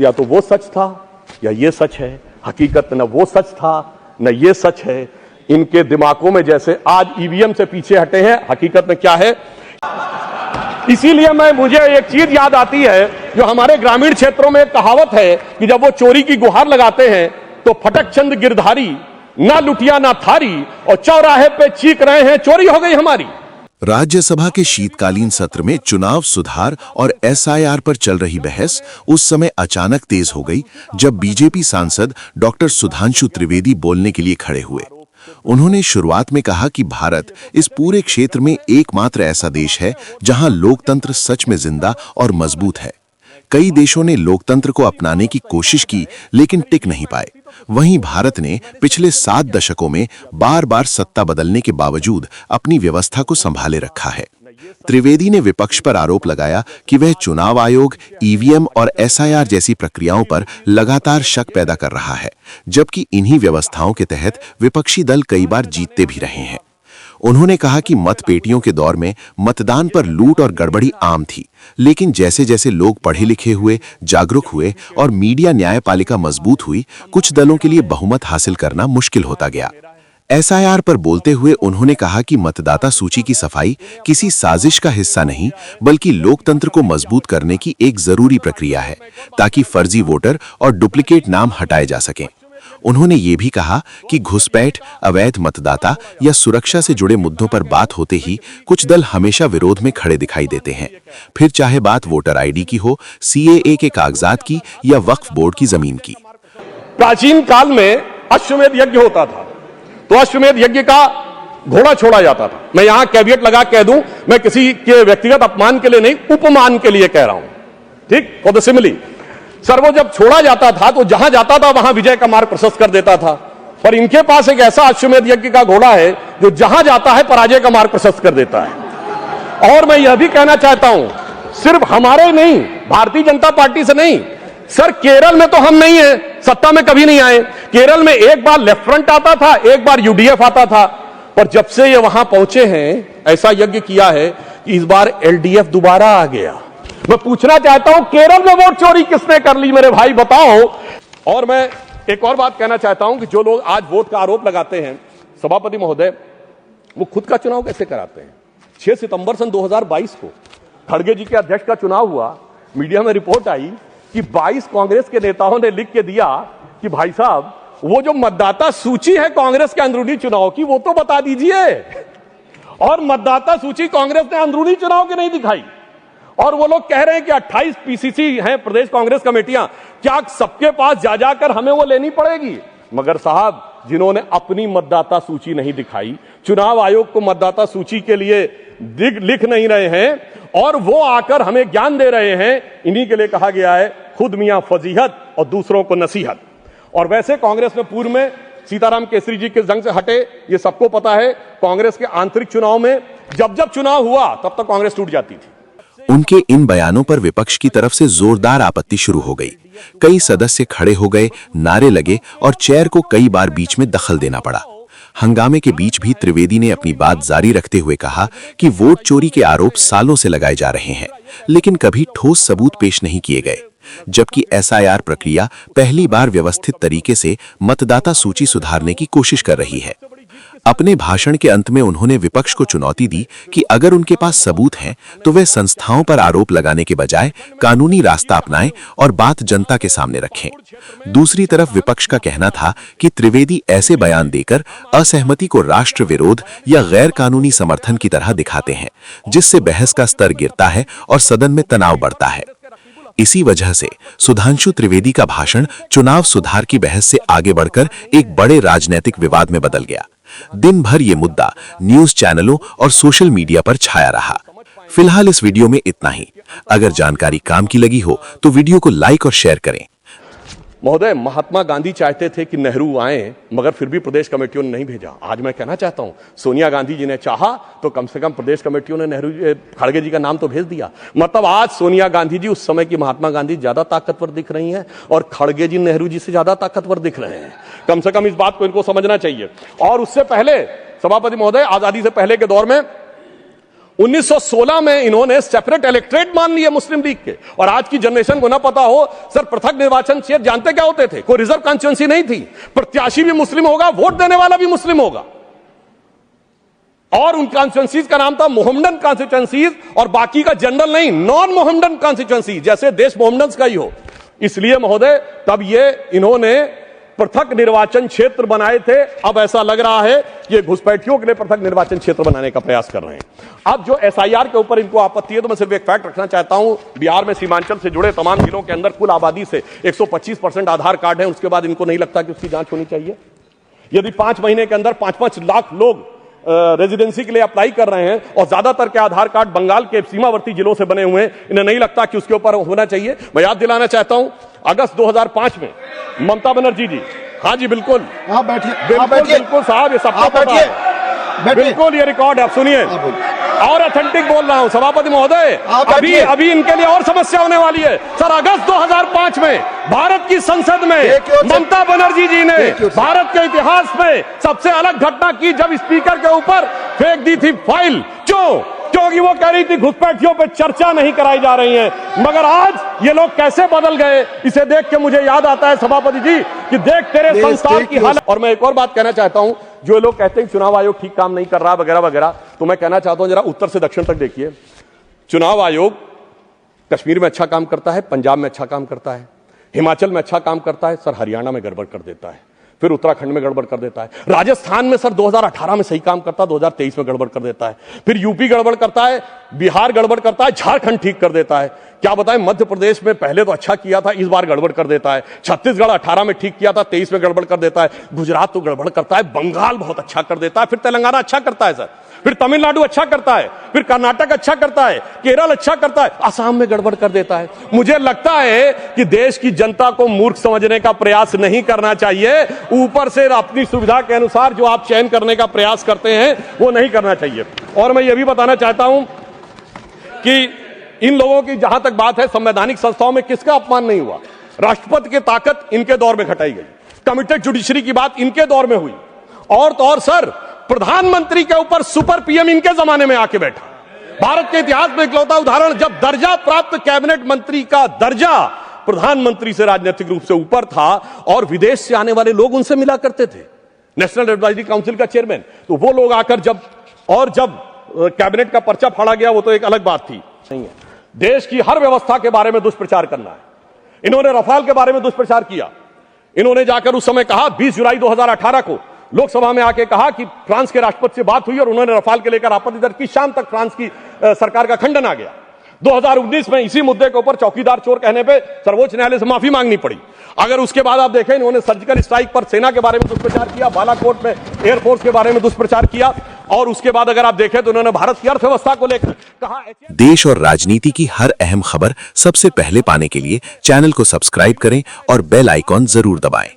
या तो वो सच था या ये सच है। हकीकत न वो सच था न ये सच है। इनके दिमागों में जैसे आज ईवीएम से पीछे हटे हैं, हकीकत में क्या है। इसीलिए मुझे एक चीज याद आती है, जो हमारे ग्रामीण क्षेत्रों में एक कहावत है कि जब वो चोरी की गुहार लगाते हैं तो फटक चंद गिरधारी, ना लुटिया ना थारी, और चौराहे पे चीख रहे हैं चोरी हो गई हमारी। राज्यसभा के शीतकालीन सत्र में चुनाव सुधार और एसआईआर पर चल रही बहस उस समय अचानक तेज हो गई जब बीजेपी सांसद डॉक्टर सुधांशु त्रिवेदी बोलने के लिए खड़े हुए। उन्होंने शुरुआत में कहा कि भारत इस पूरे क्षेत्र में एकमात्र ऐसा देश है जहां लोकतंत्र सच में जिंदा और मजबूत है। कई देशों ने लोकतंत्र को अपनाने की कोशिश की लेकिन टिक नहीं पाए। वहीं भारत ने पिछले 7 दशकों में बार-बार सत्ता बदलने के बावजूद अपनी व्यवस्था को संभाले रखा है। त्रिवेदी ने विपक्ष पर आरोप लगाया कि वह चुनाव आयोग, ईवीएम और एसआईआर जैसी प्रक्रियाओं पर लगातार शक पैदा कर रहा है, जबकि इन्हीं व्यवस्थाओं के तहत विपक्षी दल कई बार जीतते भी रहे हैं। उन्होंने कहा कि मतपेटियों के दौर में मतदान पर लूट और गड़बड़ी आम थी, लेकिन जैसे जैसे लोग पढ़े लिखे हुए, जागरूक हुए और मीडिया न्यायपालिका मजबूत हुई, कुछ दलों के लिए बहुमत हासिल करना मुश्किल होता गया। एसआईआर पर बोलते हुए उन्होंने कहा कि मतदाता सूची की सफाई किसी साजिश का हिस्सा नहीं, बल्कि लोकतंत्र को मजबूत करने की एक जरूरी प्रक्रिया है, ताकि फर्जी वोटर और डुप्लीकेट नाम हटाए जा सकें। उन्होंने ये भी कहा कि घुसपैठ, अवैध मतदाता या सुरक्षा से जुड़े मुद्दों पर बात होते ही कुछ दल हमेशा विरोध में खड़े दिखाई देते हैं, फिर चाहे बात वोटर आईडी की हो, सीएए के कागजात की या वक्फ बोर्ड की जमीन की। प्राचीन काल में अश्वमेध यज्ञ होता था, तो अश्वमेध यज्ञ का घोड़ा छोड़ा जाता था। मैं यहां कैवियट लगा कह दूं, मैं किसी के व्यक्तिगत अपमान के लिए नहीं, उपमान के लिए कह रहा हूं, ठीक, फॉर द सिमिली। सर, वो जब छोड़ा जाता था तो जहां जाता था वहां विजय का मार्ग प्रशस्त कर देता था, पर इनके पास एक ऐसा अश्वमेध यज्ञ का घोड़ा है जो जहां जाता है पराजय का मार्ग प्रशस्त कर देता है। और मैं यह भी कहना चाहता हूं, सिर्फ हमारे नहीं, भारतीय जनता पार्टी से नहीं, सर केरल में तो हम नहीं है, सत्ता में कभी नहीं आए। केरल में एक बार लेफ्ट फ्रंट आता था, एक बार यूडीएफ आता था, पर जब से ये वहां पहुंचे हैं ऐसा यज्ञ किया है कि इस बार एलडीएफ दोबारा आ गया। मैं पूछना चाहता हूं, केरल में वोट चोरी किसने कर ली, मेरे भाई बताओ। और मैं एक और बात कहना चाहता हूं कि जो लोग आज वोट का आरोप लगाते हैं, सभापति महोदय, वो खुद का चुनाव कैसे कराते हैं। 6 सितंबर सन 2022 को खड़गे जी के अध्यक्ष का चुनाव हुआ, मीडिया में रिपोर्ट आई कि 22 कांग्रेस के नेताओं ने लिख के दिया कि भाई साहब, वो जो मतदाता सूची है कांग्रेस के अंदरूनी चुनाव की, वो तो बता दीजिए। और मतदाता सूची कांग्रेस ने अंदरूनी चुनाव की नहीं दिखाई। और वो लोग कह रहे हैं कि 28 पीसीसी हैं, प्रदेश कांग्रेस कमेटियां, क्या सबके पास जा जाकर हमें वो लेनी पड़ेगी। मगर साहब, जिन्होंने अपनी मतदाता सूची नहीं दिखाई, चुनाव आयोग को मतदाता सूची के लिए लिख नहीं रहे हैं और वो आकर हमें ज्ञान दे रहे हैं, इन्हीं के लिए कहा गया है खुद मियां फजीहत और दूसरों को नसीहत। और वैसे कांग्रेस में पूर्व में सीताराम केसरी जी किस ढंग से हटे, ये सबको पता है। कांग्रेस के आंतरिक चुनाव में जब जब चुनाव हुआ तब तक कांग्रेस टूट जाती थी। उनके इन बयानों पर विपक्ष की तरफ से जोरदार आपत्ति शुरू हो गई। कई सदस्य खड़े हो गए, नारे लगे और चेयर को कई बार बीच में दखल देना पड़ा। हंगामे के बीच भी त्रिवेदी ने अपनी बात जारी रखते हुए कहा कि वोट चोरी के आरोप सालों से लगाए जा रहे हैं, लेकिन कभी ठोस सबूत पेश नहीं किए गए, जबकि एसआईआर प्रक्रिया पहली बार व्यवस्थित तरीके से मतदाता सूची सुधारने की कोशिश कर रही है। अपने भाषण के अंत में उन्होंने विपक्ष को चुनौती दी कि अगर उनके पास सबूत हैं तो वे संस्थाओं पर आरोप लगाने के बजाय कानूनी रास्ता अपनाएं और बात जनता के सामने रखें। दूसरी तरफ विपक्ष का कहना था कि त्रिवेदी ऐसे बयान देकर असहमति को राष्ट्र विरोध या गैर कानूनी समर्थन की तरह दिखाते हैं, जिससे बहस का स्तर गिरता है और सदन में तनाव बढ़ता है। इसी वजह से सुधांशु त्रिवेदी का भाषण चुनाव सुधार की बहस से आगे बढ़कर एक बड़े राजनीतिक विवाद में बदल गया। दिन भर ये मुद्दा न्यूज चैनलों और सोशल मीडिया पर छाया रहा। फिलहाल इस वीडियो में इतना ही। अगर जानकारी काम की लगी हो तो वीडियो को लाइक और शेयर करें। महोदय, महात्मा गांधी चाहते थे कि नेहरू आए, मगर फिर भी प्रदेश कमेटियों ने नहीं भेजा। आज मैं कहना चाहता हूं, सोनिया गांधी जी ने चाहा तो कम से कम प्रदेश कमेटियों ने खड़गे जी का नाम तो भेज दिया। मतलब आज सोनिया गांधी जी उस समय की महात्मा गांधी ज्यादा ताकतवर दिख रही हैं और खड़गे जी नेहरू जी से ज्यादा ताकतवर दिख रहे हैं। कम से कम इस बात को इनको समझना चाहिए। और उससे पहले सभापति महोदय, आजादी से पहले के दौर में 1916 में इन्होंने सेपरेट इलेक्ट्रेट मान लिए मुस्लिम लीग के। और आज की जनरेशन को ना पता हो सर, पृथक निर्वाचन क्षेत्र जानते क्या होते थे? कोई रिजर्व कॉन्स्टिट्यूंसी नहीं थी, प्रत्याशी भी मुस्लिम होगा, वोट देने वाला भी मुस्लिम होगा। और उन कॉन्स्टिट्यूंसीज का नाम था मोहम्मडन कॉन्स्टिट्यूंसीज, और बाकी का जनरल नहीं, नॉन मोहम्मडन कॉन्स्टिट्यूंसी, जैसे देश मोहम्मडन का ही हो। इसलिए महोदय तब ये इन्होंने पृथक निर्वाचन क्षेत्र बनाए थे। अब ऐसा लग रहा है ये घुसपैठियों के लिए पृथक निर्वाचन क्षेत्र बनाने का प्रयास कर रहे हैं। अब जो एसआईआर के ऊपर इनको आपत्ति है, तो मैं सिर्फ एक फैक्ट रखना चाहता हूं, बिहार में सीमांचल से जुड़े तमाम जिलों के अंदर कुल आबादी से 125% आधार कार्ड है। उसके बाद इनको नहीं लगता कि उसकी जांच होनी चाहिए। यदि 5 महीने के अंदर 5-5 लाख लोग रेजिडेंसी के लिए अप्लाई कर रहे हैं और ज्यादातर के आधार कार्ड बंगाल के सीमावर्ती जिलों से बने हुए हैं, इन्हें नहीं लगता कि उसके ऊपर होना चाहिए। मैं याद दिलाना चाहता हूं, अगस्त 2005 में ममता बनर्जी जी, हाँ जी बिल्कुल, आप बैठिए, बिल्कुल साहब, ये सबको पता है, बिल्कुल ये रिकॉर्ड है, आप सुनिए, और ऑथेंटिक बोल रहा हूं सभापति महोदय। अभी इनके लिए और समस्या होने वाली है सर। अगस्त 2005 में भारत की संसद में ममता बनर्जी जी ने भारत के इतिहास में सबसे अलग घटना की, जब स्पीकर के ऊपर फेंक दी थी फाइल। क्योंकि वो कह रही थी घुसपैठियों पे चर्चा नहीं कराई जा रही है। मगर आज ये लोग कैसे बदल गए, इसे देख के मुझे याद आता है सभापति जी कि देख तेरे संसार की हालत। और मैं एक और बात कहना चाहता हूं, जो लोग कहते हैं चुनाव आयोग ठीक काम नहीं कर रहा वगैरह वगैरह, तो मैं कहना चाहता हूं जरा उत्तर से दक्षिण तक देखिए। चुनाव आयोग कश्मीर में अच्छा काम करता है, पंजाब में अच्छा काम करता है, हिमाचल में अच्छा काम करता है, सर हरियाणा में गड़बड़ कर देता है, फिर उत्तराखंड में गड़बड़ कर देता है, राजस्थान में सर 2018 में सही काम करता है, 2023 में गड़बड़ कर देता है, फिर यूपी गड़बड़ करता है, बिहार गड़बड़ करता है, झारखंड ठीक कर देता है। क्या बताएं, मध्य प्रदेश में पहले तो अच्छा किया था, इस बार गड़बड़ कर देता है। छत्तीसगढ़ 18 में ठीक किया था, 23 में गड़बड़ कर देता है। गुजरात तो गड़बड़ करता है, बंगाल बहुत अच्छा कर देता है, फिर तेलंगाना अच्छा करता है सर, फिर तमिलनाडु अच्छा करता है, फिर कर्नाटक अच्छा करता है, केरल अच्छा करता है, असम में गड़बड़ कर देता है। मुझे लगता है कि देश की जनता को मूर्ख समझने का प्रयास नहीं करना चाहिए। ऊपर से अपनी सुविधा के अनुसार जो आप चयन करने का प्रयास करते हैं वो नहीं करना चाहिए। और मैं ये भी बताना चाहता हूं कि इन लोगों की जहां तक बात है, संवैधानिक संस्थाओं में किसका अपमान नहीं हुआ। राष्ट्रपति की ताकत इनके दौर में घटाई गई, कमिटेड जुडिशरी की बात इनके दौर में हुई, और तो और सर प्रधानमंत्री के ऊपर सुपर पीएम इनके जमाने में आके बैठा। भारत के इतिहास में इकलौता उदाहरण, जब दर्जा प्राप्त कैबिनेट मंत्री का दर्जा प्रधानमंत्री से राजनीतिक रूप से ऊपर था और विदेश से आने वाले लोग उनसे मिला करते थे, नेशनल एडवाइजरी काउंसिल का चेयरमैन, तो वो लोग आकर जब कैबिनेट का पर्चा फाड़ा गया, वो तो एक अलग बात थी। नहीं है, देश की हर व्यवस्था के बारे में दुष्प्रचार करना है। इन्होंने रफाल के बारे में दुष्प्रचार किया। इन्होंने जाकर उस समय कहा, 20 जुलाई 2018 को लोकसभा में आके कहा कि फ्रांस के राष्ट्रपति से बात हुई और उन्होंने रफाल के लेकर आपत्ति दर्ज की। शाम तक फ्रांस की सरकार का खंडन आ गया। 2019 में इसी मुद्दे के ऊपर चौकीदार चोर कहने पे सर्वोच्च न्यायालय से माफी मांगनी पड़ी। अगर उसके बाद आप देखें, इन्होंने सर्जिकल स्ट्राइक पर सेना के बारे में दुष्प्रचार किया, बालाकोट में एयरफोर्स के बारे में दुष्प्रचार किया, और उसके बाद अगर आप देखें तो उन्होंने भारत की अर्थव्यवस्था को लेकर कहा। देश और राजनीति की हर अहम खबर सबसे पहले पाने के लिए चैनल को सब्सक्राइब करें और बेल आइकॉन जरूर दबाएं।